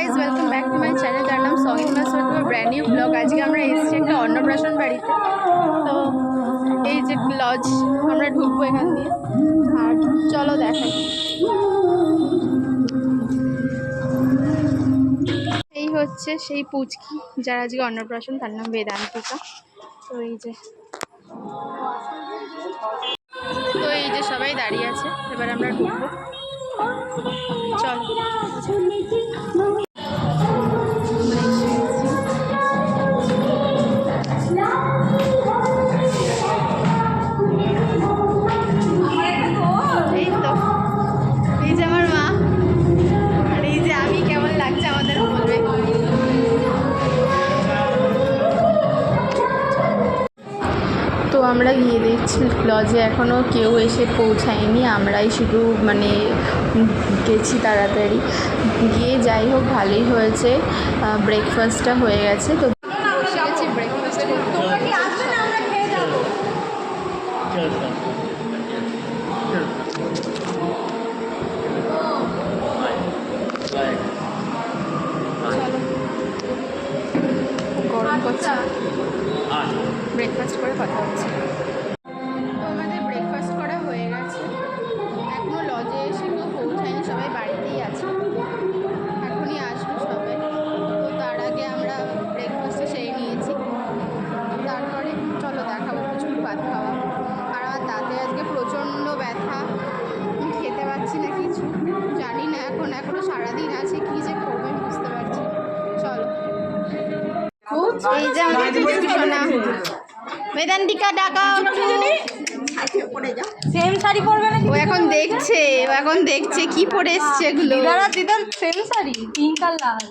Guys, welcome back to my channel, যার নাম song in my soul, to brand new vlog. আজকে আমরা এসেছি একটা অন্নপ্রাশন বাড়িতে। তো এই যে লজ, আমরা ঢুকবো এখান দিয়ে, আর চলো দেখাই। এই হচ্ছে সেই পুচকি যার আজকে অন্নপ্রাশন, তার নাম বেদান্তিকা। তো এই যে সবাই দাঁড়িয়ে আছে, এবার আমরা ঢুকবো, চলো। এই তো, এই যে আমার মা, আর এই যে আমি। কেমন লাগছে আমাদের বলবে। তো আমরা গিয়ে দেখছি লজে এখনও কেউ এসে পৌঁছায়নি, আমরাই শুধু মানে গেছি তাড়াতাড়ি গিয়ে। যাই হোক, ভালোই হয়েছে, ব্রেকফাস্টটা হয়ে গেছে। তো বসে গেছি ব্রেকফাস্ট করতে। গরম করছে, ব্রেকফাস্ট করে কথা হচ্ছে। তো আমাদের ব্রেকফাস্ট করা হয়ে গেছে, এখনও লজে এসে কেউ পৌঁছায়নি, সবাই বাড়িতেই আছে, এখনই আসবো সবাই। তো তার আগে আমরা ব্রেকফাস্টে সেরে নিয়েছি, তারপরে চলো দেখাবো প্রচুর ভাত খাওয়া। আর আমার দাঁতে আজকে প্রচণ্ড ব্যথা, খেতে পারছি না কিছু, জানি না এখনও সারাদিন আছে, কী যে করবো বুঝতে পারছি। চলো, এই যে আমাদের সোনা বেদান্তিকা, ডাকা। সেম শাড়ি পরবে না? ও এখন দেখছে কি পরে এসছে এগুলো। দিদার সেম শাড়ি, পিঙ্ক আর লাল।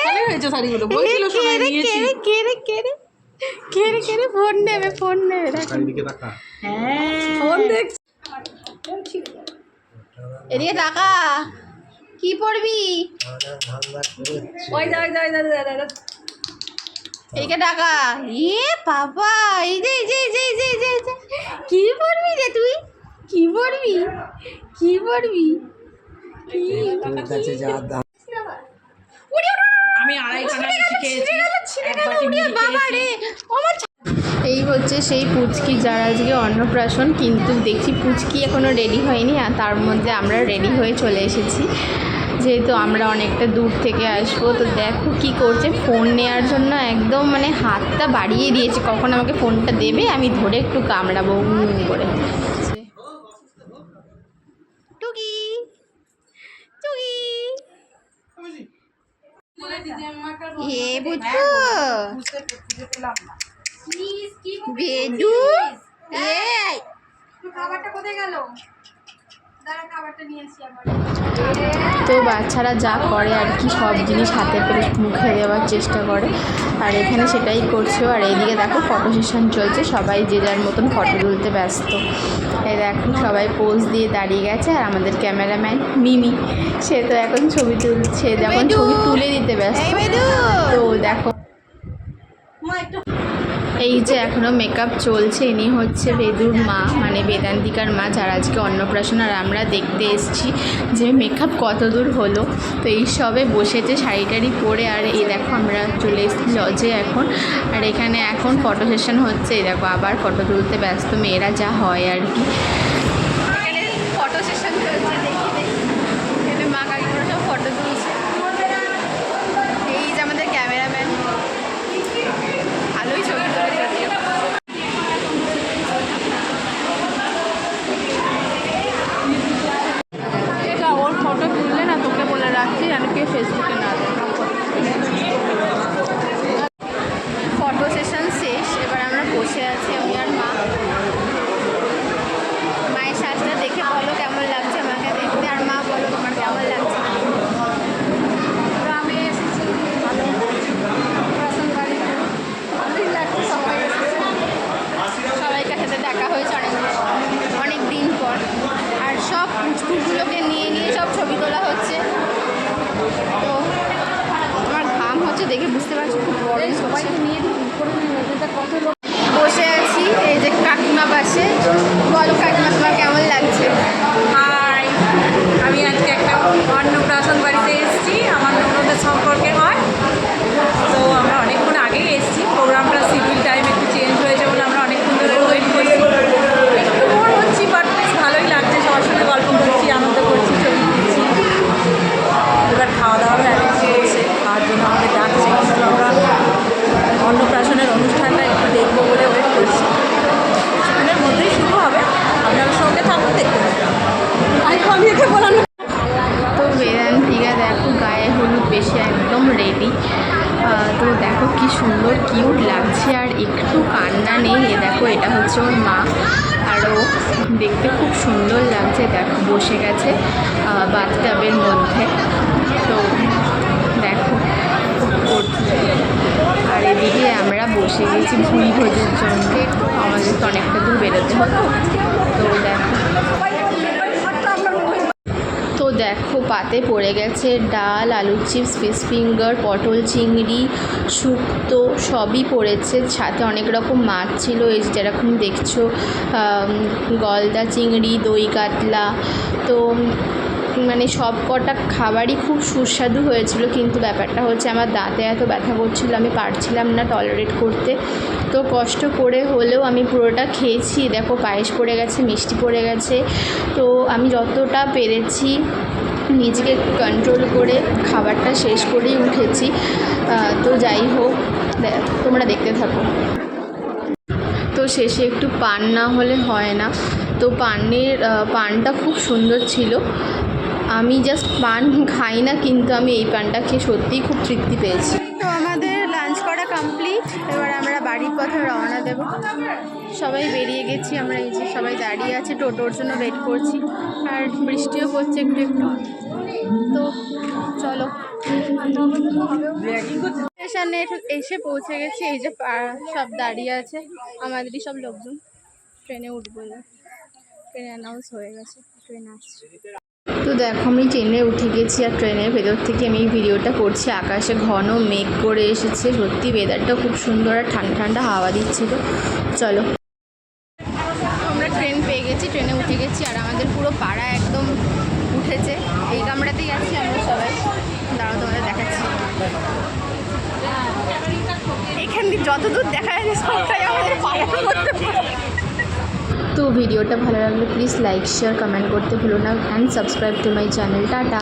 ভালো হয়েছে শাড়িগুলো, বলছিল সোনা নিয়েছি। কে ফোন নেবে হ্যাঁ, ফোন দেখছি। এদিকে টাকা কি পড়বি? ওই যা এইকে টাকা। বাবা, এই যে কি পড়বি রে তুই? কি পড়বি? আমি আড়াইখানা খেয়েছি, বাবা রে। এই হচ্ছে সেই পুচকি যার আজকে অন্নপ্রাশন, কিন্তু দেখছি পুচকি এখনও রেডি হয়নি, আর তার মধ্যে আমরা রেডি হয়ে চলে এসেছি, যেহেতু আমরা অনেকটা দূর থেকে আসবো। তো দেখো কি করছে, ফোন নেওয়ার জন্য একদম মানে হাতটা বাড়িয়ে দিয়েছে, কখন আমাকে ফোনটা দেবে আমি ধরে একটু কামড়াবো করে। টুকি বুঝছো বেডু, খাবারটা কোথায় গেল? তো বাচ্চারা যা করে আর কি, সব জিনিস হাতে পেরে মুখে দেওয়ার চেষ্টা করে, আর এখানে সেটাই করছে। আর এইদিকে দেখো ফটো সেশন চলছে, সবাই যে যার মতন ফটো তুলতে ব্যস্ত। এই দেখো সবাই পোজ দিয়ে দাঁড়িয়ে গেছে, আর আমাদের ক্যামেরাম্যান মিমি, সে তো এখন ছবি তুলছে, যখন ছবি তুলে দিতে ব্যস্ত। তো দেখো এই যে এখনও মেকআপ চলছে, ইনি হচ্ছে বেদুর মা, মানে বেদান্তিকার মা, যার আজকে অন্নপ্রাশন। আর আমরা দেখতে এসেছি যে মেকআপ কত দূর হলো। তো এই সবে বসেছে শাড়ি টাড়ি পরে, আর এই দেখো আমরা চলে এসেছি লজে এখন। আর এখানে এখন ফটো সেশন হচ্ছে, এই দেখো আবার ফটো তুলতে ব্যস্ত মেয়েরা, যা হয় আর কি। এখানে ফটো সেশন চলছে, দেখি এখানে মা কাকিমারা সব ফটো তুলছে। এই যে আমাদের ক্যামেরাম্যান, ভালোই ছবি তুলে যদিও। ওর ফটো তুললে না, তোকে বলে রাখছি যেন কেউ ফেসবুকে না দেয়। ফটো সেশন শেষ, এবার আমরা বসে আছি আমি আর মা। মায়ের সাজটা দেখে বলো কেমন লাগছে আমাকে দেখতে, আর মা বলো তোমার কেমন লাগছে। আমি এসেছি ভালোই লাগছে, সবাইকার সাথে দেখা হয়েছে অনেক দিন পর, আর সব পুচকুগুলোকে নিয়ে সব ছবি তোলা হচ্ছে। তো আমার ঘাম হচ্ছে দেখে বুঝতে পারছি, খুব গরম হচ্ছে। কত লোক বসে আছি, এই যে কাকিমা পাশে। বলো কাকিমা তোমার কেমন লাগছে? হাই, আমি আজকে একটা অন্নপ্রাশন বাড়িতে এসেছি, আমার ননদের সম্পর্কে এবার খাওয়া দাওয়ার অ্যারেঞ্জ হচ্ছে, খাওয়ার জন্য আমাদের ডাকছে। আমরা অন্নপ্রাশনের অনুষ্ঠানটা একটু দেখবো বলে ওয়েট করছি। কিছুদিনের মধ্যেই শুরু হবে, আপনার সঙ্গে থাকুন, দেখতে পাবেন। আমি একে বলানো। তো বেদান্তিকা দেখো গায়ে হলুদ বেশি একদম রেডি। তো দেখো কি সুন্দর কিউট লাগছে, আর একটু কান্না নেই। এ দেখো এটা হচ্ছে ওর মা, আরও দেখতে খুব সুন্দর লাগছে। দেখো বসে গেছে বাথটাবের মধ্যে। তো দেখো আর এদিকে আমরা বসে গেছি ভুড়ি ভোজের জন্য। আমাদের তো অনেকটা দূর বেরোতে হতো। তো দেখো দেখো পাতে পড়ে গেছে ডাল, আলুর চিপস, ফিশ ফিঙ্গার, পটল চিংড়ি, শুক্তো সবই পড়েছে। সাথে অনেক রকম মাছ ছিল, এই যেরকম দেখছো গলদা চিংড়ি, দই কাতলা। তো মানে সব কটা খাবারই খুব সুস্বাদু হয়েছিল, কিন্তু ব্যাপারটা হচ্ছে আমার দাঁতে এত ব্যথা করছিল, আমি পারছিলাম না টলারেট করতে। তো কষ্ট করে হলেও আমি পুরোটা খেয়েছি। দেখো পায়েস পড়ে গেছে, মিষ্টি পড়ে গেছে। তো আমি যতটা পেরেছি নিজেকে কন্ট্রোল করে খাবারটা শেষ করেই উঠেছি। তো যাই হোক, তোমরা দেখতে থাকো। তো শেষে একটু পান না হলে হয় না। তো পানটা খুব সুন্দর ছিল। আমি জাস্ট পান খাই না, কিন্তু আমি এই পানটা খেয়ে সত্যিই খুব তৃপ্তি পেয়েছি। তো আমাদের লাঞ্চ করা কমপ্লিট, এবার আমরা বাড়ির পথে রওনা দেব। সবাই বেরিয়ে গেছি আমরা, এই যে সবাই দাঁড়িয়ে আছে, টোটোর জন্য ওয়েট করছি, আর বৃষ্টিও পড়ছে একটু একটু। তো চলো, স্টেশনে এসে পৌঁছে গেছি। এই যে সব দাঁড়িয়ে আছে, আমাদেরই সব লোকজন। ট্রেনে উঠবো, ট্রেনে অ্যানাউন্স হয়ে গেছে, ট্রেন আসছে। তো দেখো আমি ট্রেনে উঠে গেছি, আর ট্রেনের ভেতর থেকে আমি এই ভিডিওটা করছি। আকাশে ঘন মেঘ করে এসেছে, সত্যি ওয়েদারটা খুব সুন্দর, আর ঠান্ডা ঠান্ডা হাওয়া দিচ্ছিল। চলো, আমরা ট্রেন পেয়ে গেছি, ট্রেনে উঠে গেছি, আর আমাদের পুরো পাড়া একদম উঠেছে। এই কামরাতেই আছি আমরা সবাই। দাঁড়াও তোমাদের দেখাচ্ছি, এখান থেকে যতদূর দেখা যাচ্ছে সবটাই আমাদের পাড়ার মধ্যে। তো ভিডিওটা ভালো লাগলে প্লিজ লাইক, শেয়ার, কমেন্ট করতে ভুলো না, and subscribe to my channel. Tata.